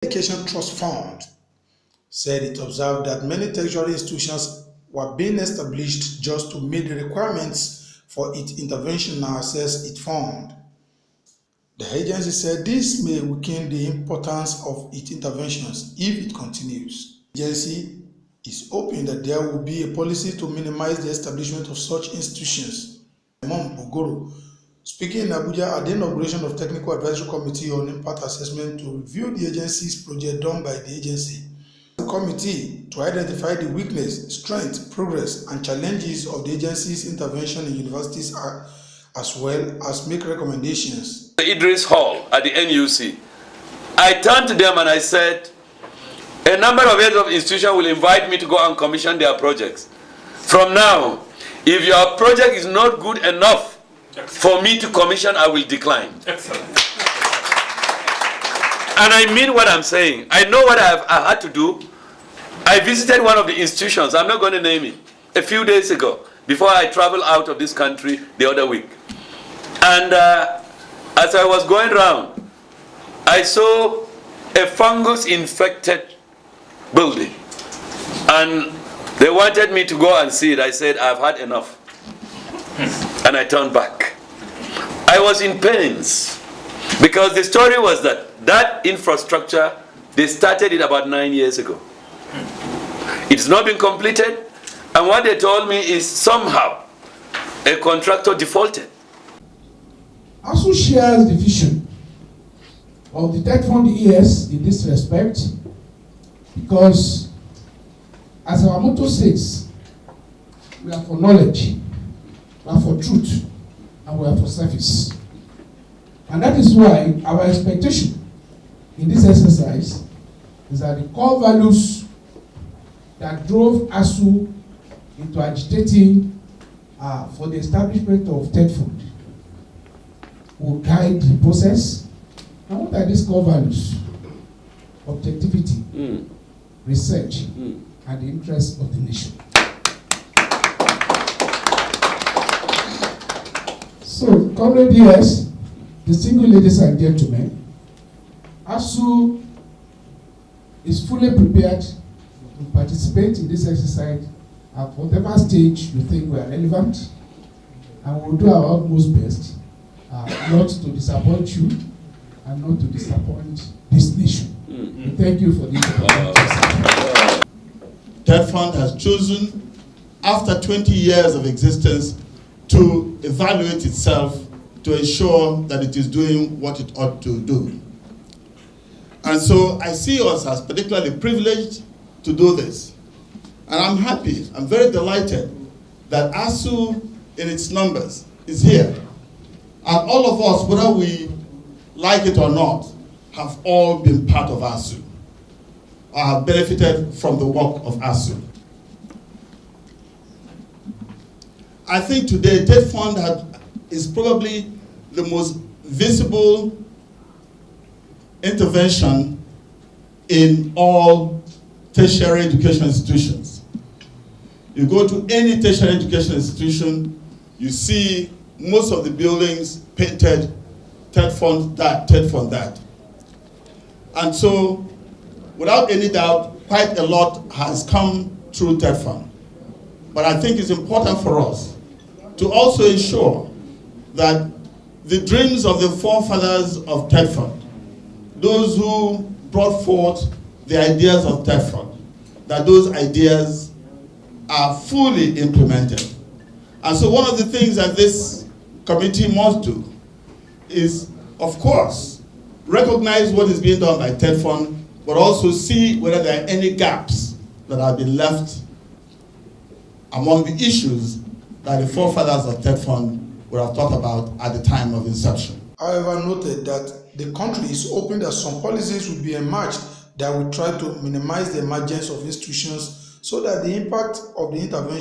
Education Trust Fund said it observed that many tertiary institutions were being established just to meet the requirements for its intervention and access its fund. The agency said this may weaken the importance of its interventions if it continues. The agency is hoping that there will be a policy to minimize the establishment of such institutions. Imam Bogoro, speaking in Abuja at the inauguration of Technical Advisory Committee on Impact Assessment to review the agency's project done by the agency. The committee to identify the weakness, strength, progress, and challenges of the agency's intervention in universities as well as make recommendations. The Idris Hall at the NUC, I turned to them and I said, a number of heads of institutions will invite me to go and commission their projects. From now, if your project is not good enough for me to commission, I will decline. Excellent. And I mean what I'm saying. I know what I had to do. I visited one of the institutions, I'm not going to name it, a few days ago, before I traveled out of this country the other week. And as I was going around, I saw a fungus-infected building. And they wanted me to go and see it. I said, I've had enough. And I turned back. I was in pains because the story was that infrastructure, they started it about 9 years ago. It's not been completed, and what they told me is somehow a contractor defaulted. ASU shares the vision of the TetFund ES in this respect because, as our motto says, we are for knowledge, we are for truth, and we are for service. And that is why our expectation in this exercise is that the core values that drove ASU into agitating for the establishment of TetFund will guide the process. And what are these core values? Objectivity, research, and the interests of the nation. So, Comrade DS, distinguished ladies and gentlemen, ASU is fully prepared to participate in this exercise at whatever stage you think we are relevant, and we will do our utmost best not to disappoint you and not to disappoint this nation. Thank you for this opportunity. TetFund has chosen, after 20 years of existence, to evaluate itself to ensure that it is doing what it ought to do. And so I see us as particularly privileged to do this. And I'm happy, I'm very delighted that ASU in its numbers is here. And all of us, whether we like it or not, have all been part of ASU, or have benefited from the work of ASU. I think today TetFund is probably the most visible intervention in all tertiary education institutions. You go to any tertiary education institution, you see most of the buildings painted TetFund that, TetFund that. And so, without any doubt, quite a lot has come through TetFund. But I think it's important for us to also ensure that the dreams of the forefathers of TetFund, those who brought forth the ideas of TetFund, that those ideas are fully implemented. And so one of the things that this committee must do is, of course, recognize what is being done by TetFund, but also see whether there are any gaps that have been left among the issues that the forefathers of TetFund would have thought about at the time of inception. However, noted that the country is hoping that some policies will be emerged that will try to minimize the emergence of institutions so that the impact of the intervention